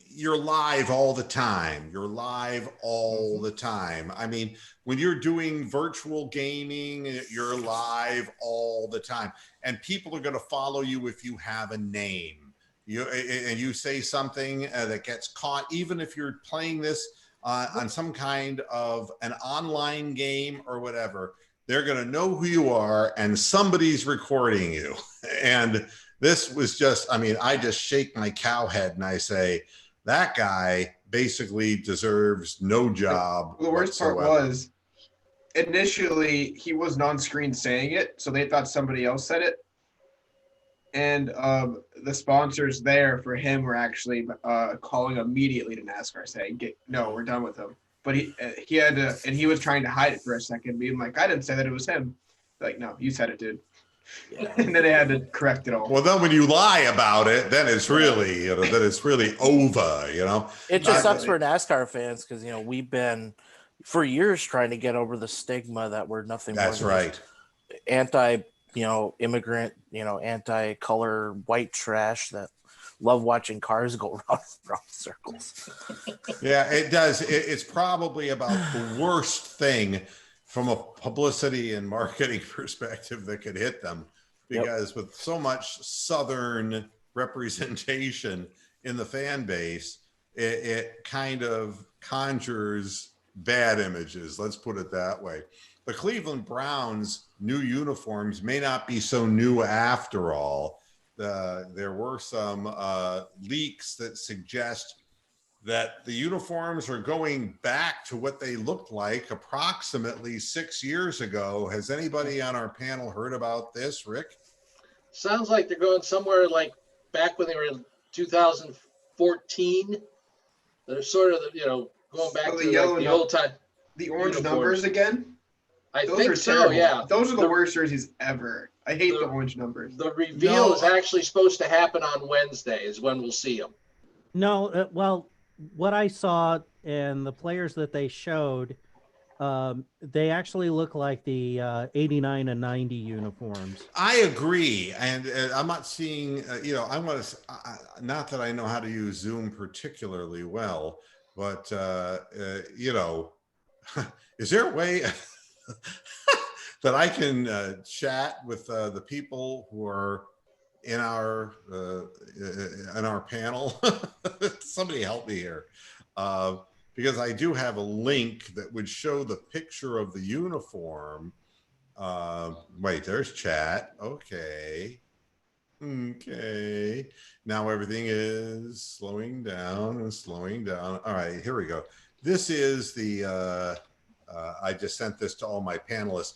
you're live all the time. You're live all the time. I mean, when you're doing virtual gaming, you're live all the time, and people are going to follow you if you have a name. You say something that gets caught, even if you're playing this on some kind of an online game or whatever, they're going to know who you are and somebody's recording you. And this was just, I just shake my cow head and I say, that guy basically deserves no job. The worst part was initially he wasn't on screen saying it, so they thought somebody else said it. And the sponsors there for him were actually calling immediately to NASCAR saying, "No, we're done with him." But he had to, and he was trying to hide it for a second, being like, "I didn't say that it was him." Like, no, you said it, dude. Yeah. And then they had to correct it all. Well, then when you lie about it, then it's really, over. It just sucks for NASCAR fans because we've been for years trying to get over the stigma that we're nothing more than right. Immigrant, anti-color white trash that love watching cars go round circles. Yeah, it does. It's probably about the worst thing from a publicity and marketing perspective that could hit them, because with so much Southern representation in the fan base, it kind of conjures bad images. Let's put it that way. The Cleveland Browns' new uniforms may not be so new after all. There were some leaks that suggest that the uniforms are going back to what they looked like approximately 6 years ago. Has anybody on our panel heard about this, Rick? Sounds like they're going somewhere like back when they were in 2014. They're sort of, going back to the old time. The orange uniforms. Numbers again? I Those think are so, terrible. yeah. Those are the worst jerseys ever. I hate the orange numbers. The reveal is actually supposed to happen on Wednesday is when we'll see them. No, well, what I saw and the players that they showed They actually look like the 89 and 90 uniforms. I agree, and I'm not seeing. I want to. Not that I know how to use Zoom particularly well, but is there a way that I can chat with the people who are in our panel? Somebody help me here. Because I do have a link that would show the picture of the uniform. Wait, there's chat. Okay. Now everything is slowing down and slowing down. All right, here we go. This is the, I just sent this to all my panelists.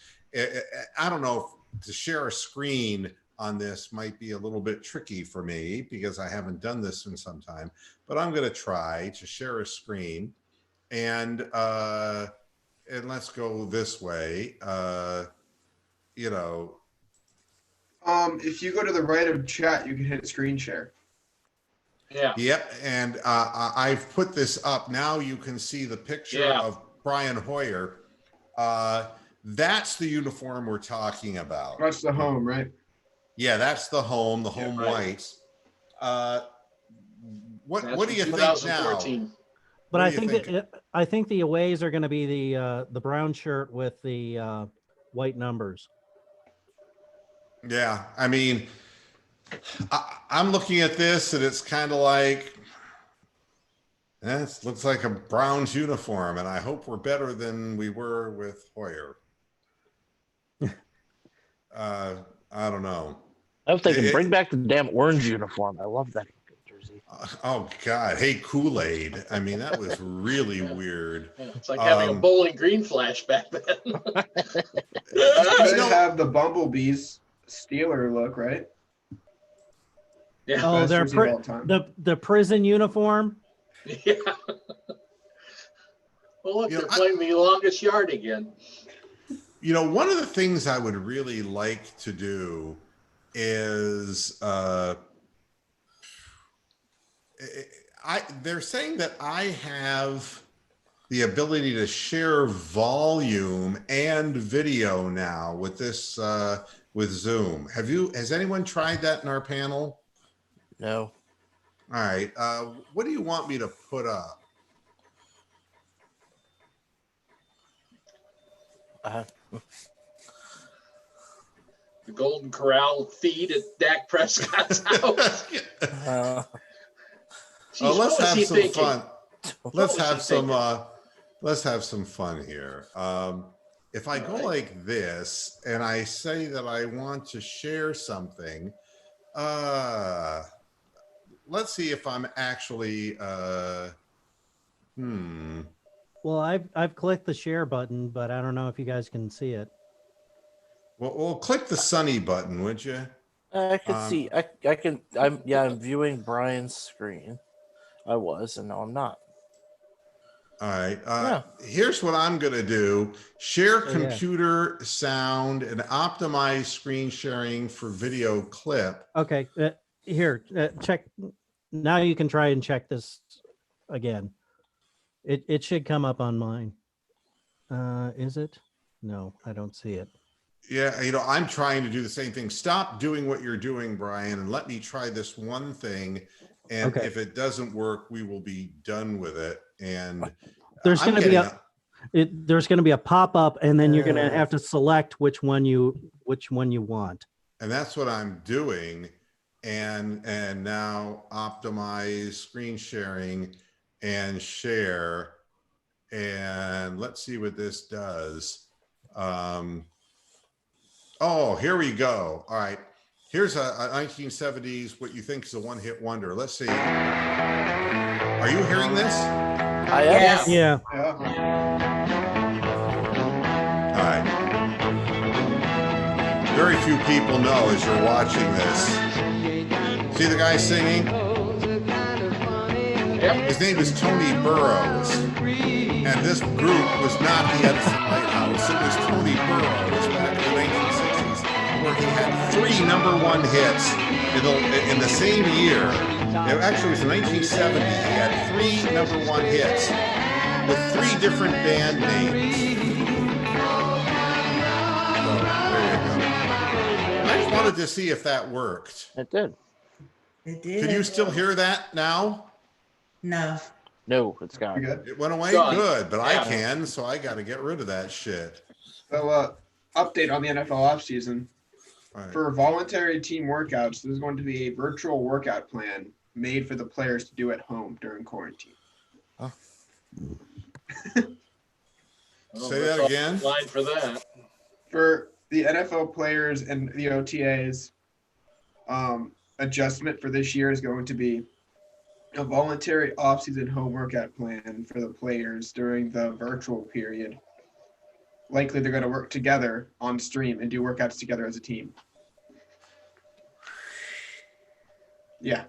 I don't know if to share a screen on this might be a little bit tricky for me because I haven't done this in some time, but I'm going to try to share a screen. And let's go this way. If you go to the right of chat, you can hit screen share. Yeah. Yep. And I've put this up. Now you can see the picture of Brian Hoyer. That's the uniform we're talking about. That's the home, right? Yeah, that's the home right. whites. What do you think now? But I think the aways are going to be the brown shirt with the white numbers. Yeah, I mean, I'm looking at this and it's kind of like, it looks like a Browns uniform, and I hope we're better than we were with Hoyer. I don't know. I was thinking, bring back the damn orange uniform. I love that jersey. Oh God! Hey, Kool-Aid. I mean, that was really weird. Yeah, it's like having a Bowling Green flashback then. You have the Bumblebees Steeler look, right? Yeah. Oh, Best they're jersey of all time. the prison uniform. Yeah. Well, look, they're playing the longest yard again. One of the things I would really like to do is they're saying that I have the ability to share volume and video now with this with Zoom. Has anyone tried that in our panel? No. All right. What do you want me to put up? The Golden Corral feed at Dak Prescott's house. Jeez, Let's have some thinking? fun. Let's have some fun here. If I go like this and I say that I want to share something, let's see if I'm actually Well, I've clicked the share button, but I don't know if you guys can see it. Well, click the Sunny button, would you? I can see. I can. I'm viewing Brian's screen. I was, and now I'm not. All right. Here's what I'm going to do. Share Oh, computer sound and optimize screen sharing for video clip. Okay, here, check. Now you can try and check this again. It should come up on mine. Is it? No, I don't see it. Yeah, I'm trying to do the same thing. Stop doing what you're doing, Brian, and let me try this one thing. And if it doesn't work, we will be done with it. And there's going to be a pop-up, and then you're going to have to select which one you want. And that's what I'm doing. And now optimize screen sharing and share. And let's see what this does. Oh, here we go. All right. Here's a 1970s, what you think is a one-hit wonder. Let's see. Are you hearing this? I am. Yes. Yeah. All right. Very few people know as you're watching this. See the guy singing? Yep. His name is Tony Burrows. And this group was not the Edison Lighthouse. It was Tony Burrows back in the 1960s, where he had 3 #1 hits in the same year. It actually was in 1970. He had 3 #1 hits with 3 different band names. wanted to see if that worked. It did. It did. Can you still hear that now? No. No, it's You gone. good? It went away? Gone. Good, but I Yeah. can, so I got to get rid of that shit. So, update on the NFL offseason. All right. For voluntary team workouts, there's going to be a virtual workout plan made for the players to do at home during quarantine. Say that again. Line for that. For the NFL players and the OTAs, adjustment for this year is going to be a voluntary offseason home workout plan for the players during the virtual period. Likely they're going to work together on stream and do workouts together as a team. Yeah.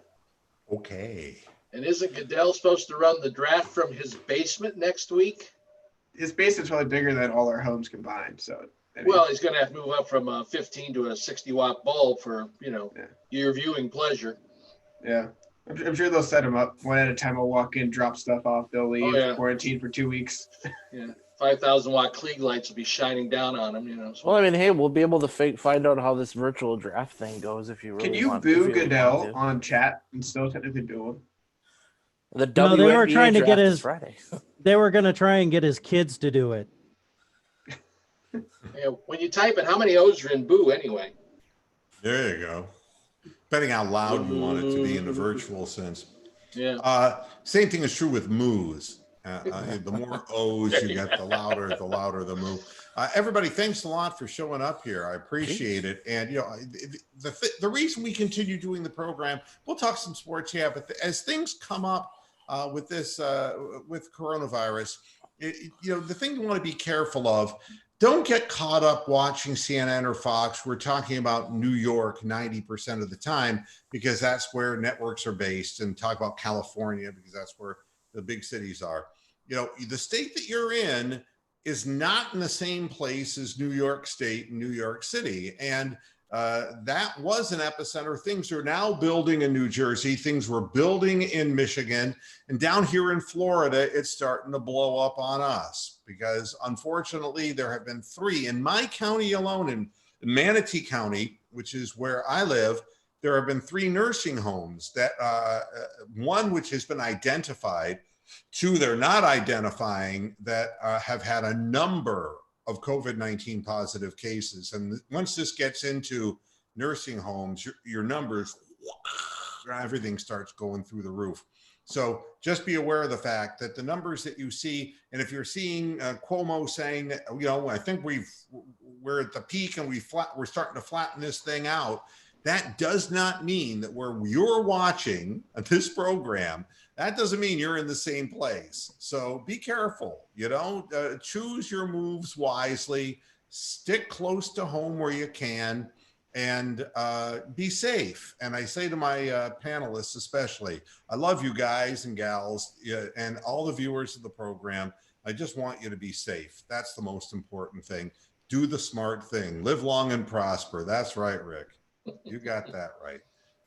Okay. And isn't Goodell supposed to run the draft from his basement next week? His basement's probably bigger than all our homes combined. So, I mean, Well, he's going to have to move up from a 15 to a 60-watt bulb for, Yeah. your viewing pleasure. yeah. I'm sure they'll set him up one at a time. I'll walk in, drop stuff off. They'll leave, yeah. quarantine for 2 weeks. 5,000-watt Klieg lights will be shining down on him, so. Well, I mean, hey, we'll be able to find out how this virtual draft thing goes if you really Can you want. boo if you really Goodell want to. on chat and still technically boo him? The No, they were WNBA trying to get draft is his- Friday. They were going to try and get his kids to do it. When you type it, how many O's are in boo anyway? There you go. Depending how loud you want it to be in the virtual sense. Yeah. Same thing is true with moos. The more O's you get, the louder the moo. Everybody, thanks a lot for showing up here. I appreciate it. And the reason we continue doing the program, we'll talk some sports, but as things come up with this with coronavirus, the thing you want to be careful of. Don't get caught up watching CNN or Fox. We're talking about New York 90% of the time because that's where networks are based, and talk about California because that's where the big cities are. The state that you're in is not in the same place as New York State and New York City. And that was an epicenter. Things are now building in New Jersey. Things were building in Michigan. And down here in Florida, it's starting to blow up on us because unfortunately there have been 3 in my county alone, in Manatee County, which is where I live. There have been 3 nursing homes that one which has been identified, 2 they're not identifying, that have had a number of COVID-19 positive cases. And once this gets into nursing homes, your numbers, everything starts going through the roof. So just be aware of the fact that the numbers that you see, and if you're seeing Cuomo saying that, I think we're at the peak and we're starting to flatten this thing out, that does not mean that where you're watching this program, that doesn't mean you're in the same place. So be careful, choose your moves wisely, stick close to home where you can, and be safe. And I say to my panelists especially, I love you guys and gals and all the viewers of the program. I just want you to be safe. That's the most important thing. Do the smart thing. Live long and prosper. That's right, Rick. You got that right.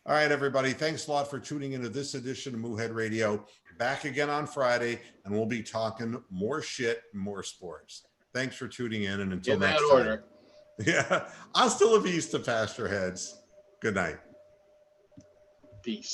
All right, everybody. Thanks a lot for tuning into this edition of Moohead Radio. Back again on Friday, and we'll be talking more shit and more sports. Thanks for tuning in, and until next time. order. Yeah. Hasta la vista, Pastor Heads. Good night. Peace.